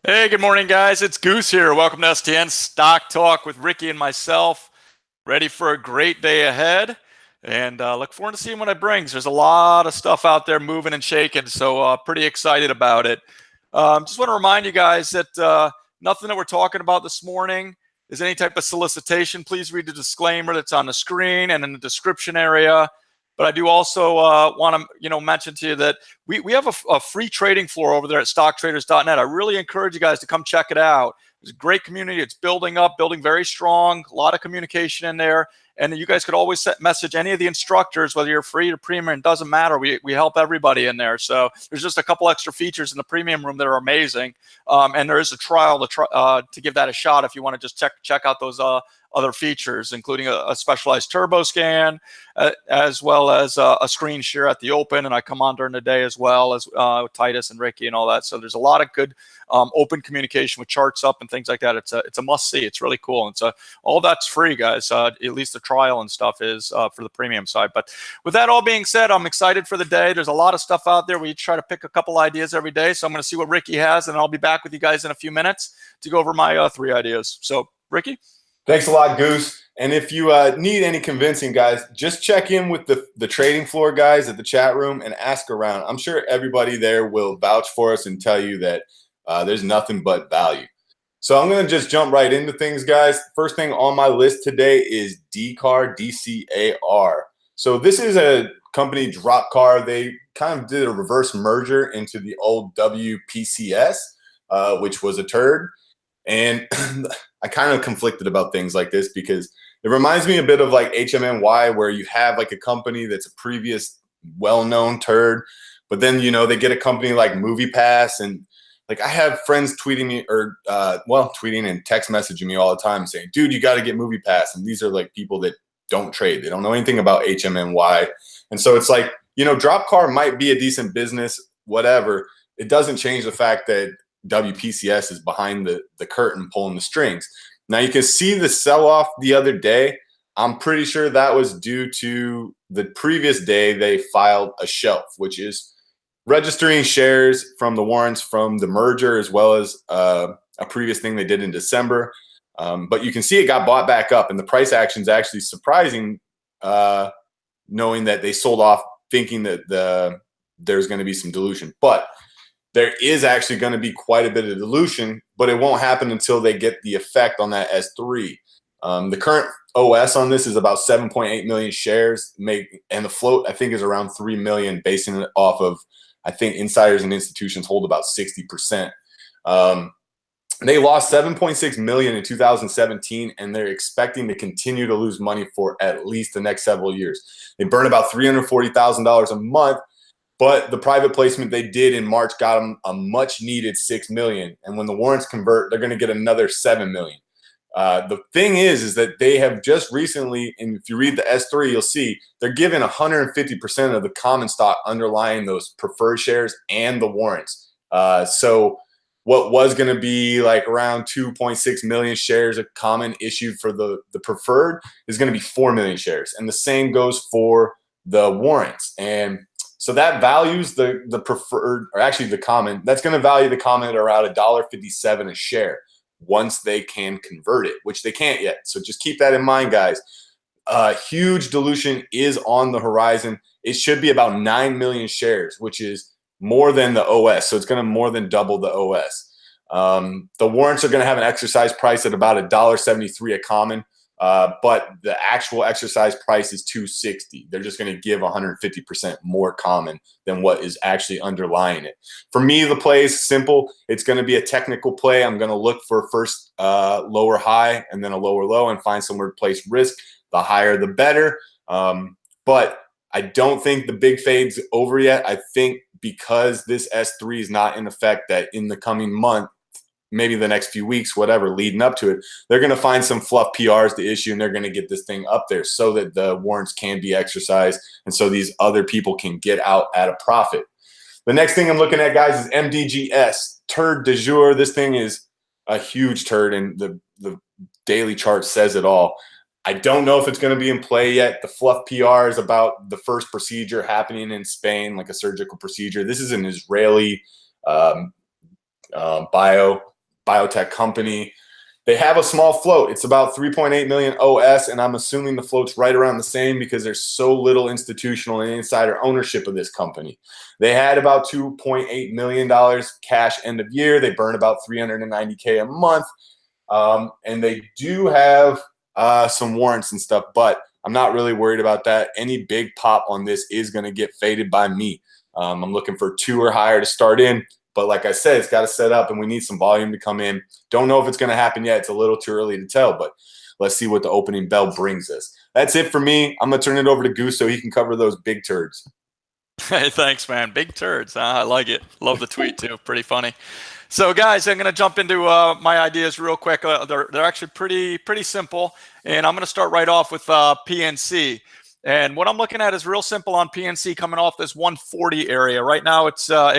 Hey, good morning, guys. It's Goose here. Welcome to STN Stock Talk with Ricky and myself. Ready for a great day ahead, and look forward to seeing what it brings. There's a lot of stuff out there moving and shaking, so pretty excited about it. Just want to remind you guys that nothing that we're talking about this morning is any type of solicitation. Please read the disclaimer that's on the screen and in the description area. But I do also want to, mention to you that we have a free trading floor over there at stocktraders.net. I really encourage you guys to come check it out. It's a great community. It's building up, building very strong. A lot of communication in there. And you guys could always message any of the instructors, whether you're free or premium. It doesn't matter. We help everybody in there. So there's just a couple extra features in the premium room that are amazing. And there is a trial to give that a shot if you want to just check out those other features, including a specialized turbo scan, as well as a screen share at the open. And I come on during the day as well as Titus and Ricky and all that. So there's a lot of good open communication with charts up and things like that. It's a must see. It's really cool. And so all that's free, guys. At least the trial and stuff is for the premium side. But with that all being said, I'm excited for the day. There's a lot of stuff out there. We try to pick a couple ideas every day. So I'm going to see what Ricky has, and I'll be back with you guys in a few minutes to go over my 3 ideas. So, Ricky? Thanks a lot, Goose. And if you need any convincing, guys, just check in with the trading floor guys at the chat room and ask around. I'm sure everybody there will vouch for us and tell you that there's nothing but value. So I'm going to just jump right into things, guys. First thing on my list today is DCAR, DCAR. So this is a company, drop car. They kind of did a reverse merger into the old WPCS, which was a turd. And I kind of conflicted about things like this because it reminds me a bit of like HMNY, where you have like a company that's a previous well-known turd, but then, they get a company like MoviePass. And like I have friends tweeting me or, tweeting and text messaging me all the time saying, dude, you got to get MoviePass. And these are like people that don't trade. They don't know anything about HMNY. And so it's like, drop car might be a decent business, whatever. It doesn't change the fact that WPCS is behind the curtain pulling the strings. Now you can see the sell-off the other day. I'm pretty sure that was due to the previous day they filed a shelf, which is registering shares from the warrants from the merger, as well as a previous thing they did in December. But you can see it got bought back up, and the price action is actually surprising, knowing that they sold off thinking that there's going to be some dilution. But there is actually going to be quite a bit of dilution, but it won't happen until they get the effect on that S3. The current OS on this is about 7.8 million shares, and the float, I think, is around 3 million, basing it off of, I think, insiders and institutions hold about 60%. They lost 7.6 million in 2017, and they're expecting to continue to lose money for at least the next several years. They burn about $340,000 a month. But the private placement they did in March got them a much-needed $6 million. And when the warrants convert, they're going to get another $7 million. The thing is that they have just recently, and if you read the S3, you'll see they're giving 150% of the common stock underlying those preferred shares and the warrants. So what was going to be like around 2.6 million shares of common issued for the preferred is going to be 4 million shares. And the same goes for the warrants. And so that values the preferred, or actually the common. That's going to value the common at around $1.57 a share once they can convert it, which they can't yet. So just keep that in mind, guys. Huge dilution is on the horizon. It should be about 9 million shares, which is more than the OS. So it's going to more than double the OS. The warrants are going to have an exercise price at about $1.73 a common. But the actual exercise price is $2.60. They're just going to give 150% more common than what is actually underlying it. For me, the play is simple. It's going to be a technical play. I'm going to look for first lower high and then a lower low and find somewhere to place risk. The higher, the better. But I don't think the big fade's over yet. I think because this S3 is not in effect, that in the coming month, maybe the next few weeks, whatever, leading up to it, they're going to find some fluff PRs to issue, and they're going to get this thing up there so that the warrants can be exercised and so these other people can get out at a profit. The next thing I'm looking at, guys, is MDGS, turd du jour. This thing is a huge turd, and the daily chart says it all. I don't know if it's going to be in play yet. The fluff PR is about the first procedure happening in Spain, like a surgical procedure. This is an Israeli bio biotech company. They have a small float. It's about 3.8 million OS, and I'm assuming the float's right around the same because there's so little institutional and insider ownership of this company. They had about $2.8 million cash end of year. They burn about $390K a month, and they do have some warrants and stuff, but I'm not really worried about that. Any big pop on this is going to get faded by me. I'm looking for 2 or higher to start in. But like I said, it's got to set up, and we need some volume to come in. Don't know if it's going to happen yet. It's a little too early to tell, but let's see what the opening bell brings us. That's it for me. I'm going to turn it over to Goose so he can cover those big turds. Hey, thanks, man. Big turds. I like it. Love the tweet, too. Pretty funny. So, guys, I'm going to jump into my ideas real quick. They're actually pretty simple, and I'm going to start right off with PNC. And what I'm looking at is real simple on PNC coming off this 140 area. Right now, it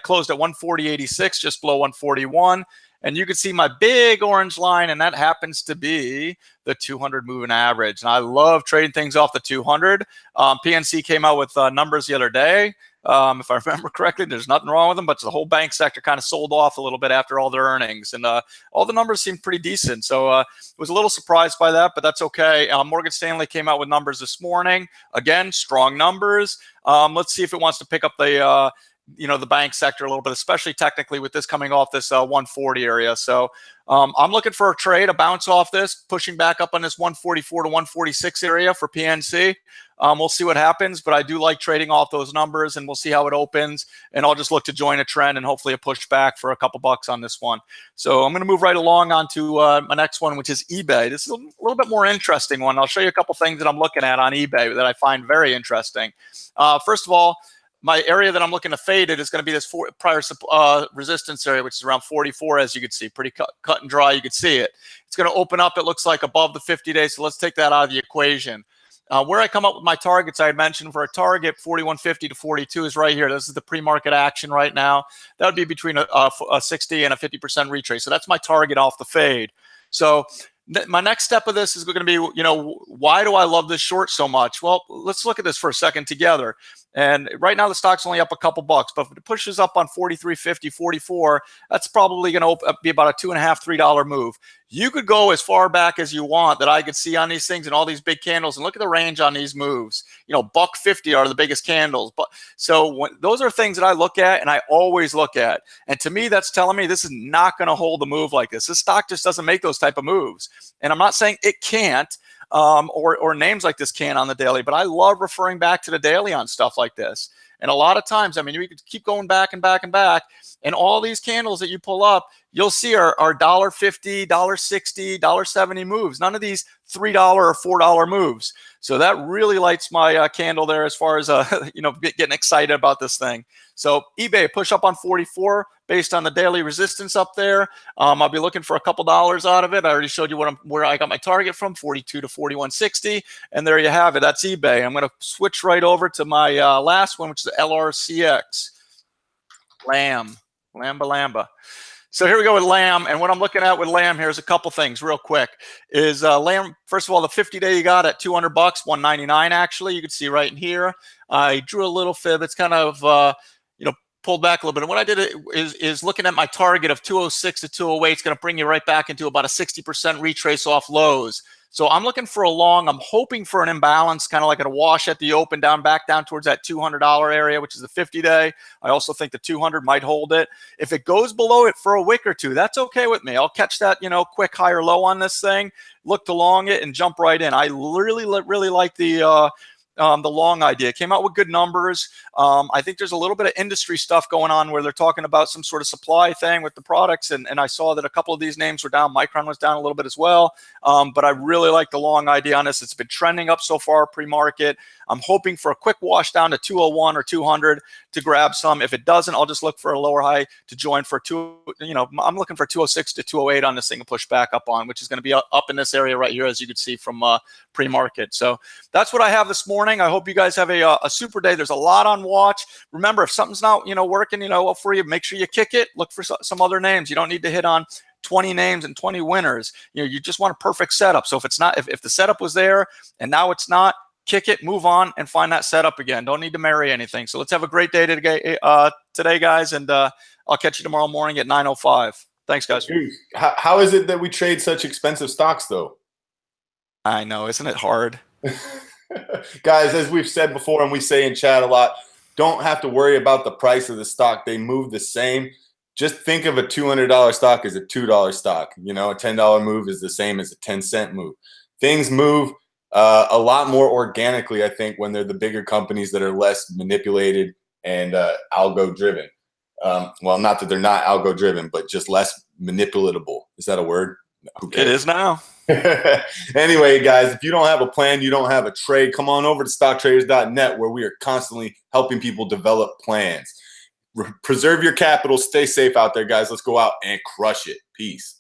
closed at 140.86, just below 141. And you can see my big orange line, and that happens to be the 200 moving average. And I love trading things off the 200. PNC came out with numbers the other day. If I remember correctly, there's nothing wrong with them, but the whole bank sector kind of sold off a little bit after all their earnings, and all the numbers seemed pretty decent. So I was a little surprised by that, but that's okay. Morgan Stanley came out with numbers this morning. Again, strong numbers. Let's see if it wants to pick up the the bank sector a little bit, especially technically with this coming off this 140 area. So I'm looking for a trade, a bounce off this, pushing back up on this 144 to 146 area for PNC. We'll see what happens, but I do like trading off those numbers, and we'll see how it opens. And I'll just look to join a trend and hopefully a push back for a couple bucks on this one. So I'm going to move right along onto my next one, which is eBay. This is a little bit more interesting one. I'll show you a couple things that I'm looking at on eBay that I find very interesting. First of all, my area that I'm looking to fade it is going to be this prior resistance area, which is around 44, as you can see. Pretty cut and dry. You can see it. It's going to open up, it looks like, above the 50-day. So let's take that out of the equation. Where I come up with my targets, I had mentioned for a target, 41.50 to 42 is right here. This is the pre-market action right now. That would be between a 60 and a 50% retrace. So that's my target off the fade. So my next step of this is going to be, why do I love this short so much? Well, let's look at this for a second together. And right now the stock's only up a couple bucks, but if it pushes up on 43.50, 44, that's probably going to be about a $2.5, $3 move. You could go as far back as you want that I could see on these things and all these big candles, and look at the range on these moves. $1.50 are the biggest candles. But so those are things that I look at and I always look at. And to me, that's telling me this is not going to hold a move like this. This stock just doesn't make those type of moves. And I'm not saying it can't. Or names like this can on the daily, but I love referring back to the daily on stuff like this. And a lot of times, I mean, we could keep going back and back and back, and all these candles that you pull up, you'll see are $1.50, $1.60, $1.70 moves. None of these $3 or $4 moves. So that really lights my candle there as far as getting excited about this thing. So eBay push up on 44 based on the daily resistance up there. I'll be looking for a couple dollars out of it. I already showed you where I got my target from, 42 to 41.60, and there you have it. That's eBay. I'm going to switch right over to my last one, which is LRCX. Lamba. So here we go with Lamb, and what I'm looking at with Lamb here is a couple things real quick. Is Lamb, first of all, the 50-day you got at $200, $199 actually. You can see right in here. I drew a little fib. It's kind of pulled back a little bit. And what I did is looking at my target of 206 to 208. It's going to bring you right back into about a 60% retrace off lows. So I'm looking for a long. I'm hoping for an imbalance, kind of like a wash at the open, back down towards that $200 area, which is the 50-day. I also think the 200 might hold it. If it goes below it for a wick or two, that's okay with me. I'll catch that, quick higher low on this thing, look to long it, and jump right in. I really like the long idea. Came out with good numbers. I think there's a little bit of industry stuff going on where they're talking about some sort of supply thing with the products, and I saw that a couple of these names were down. Micron was down a little bit as well, but I really like the long idea on this. It's been trending up so far pre-market. I'm hoping for a quick wash down to 201 or 200 to grab some. If it doesn't, I'll just look for a lower high to join for I'm looking for 206 to 208 on this thing and push back up on, which is going to be up in this area right here, as you can see from pre-market. So that's what I have this morning. I hope you guys have a super day. There's a lot on watch. Remember, if something's not working for you, make sure you kick it. Look for some other names. You don't need to hit on 20 names and 20 winners. You just want a perfect setup. So if it's not, if the setup was there and now it's not, kick it, move on, and find that setup again. Don't need to marry anything. So let's have a great day today, guys, and I'll catch you tomorrow morning at 9:05. Thanks, guys. Dude, how is it that we trade such expensive stocks, though? I know, isn't it hard? Guys, as we've said before, and we say in chat a lot, don't have to worry about the price of the stock. They move the same. Just think of a $200 stock as a $2 stock. You know, a $10 move is the same as a 10-cent move. Things move a lot more organically, I think, when they're the bigger companies that are less manipulated and algo driven. Well, not that they're not algo driven, but just less manipulatable. Is that a word? Who cares? It is now. Anyway, guys, if you don't have a plan, you don't have a trade, come on over to stocktraders.net, where we are constantly helping people develop plans. Preserve your capital. Stay safe out there, guys. Let's go out and crush it. Peace.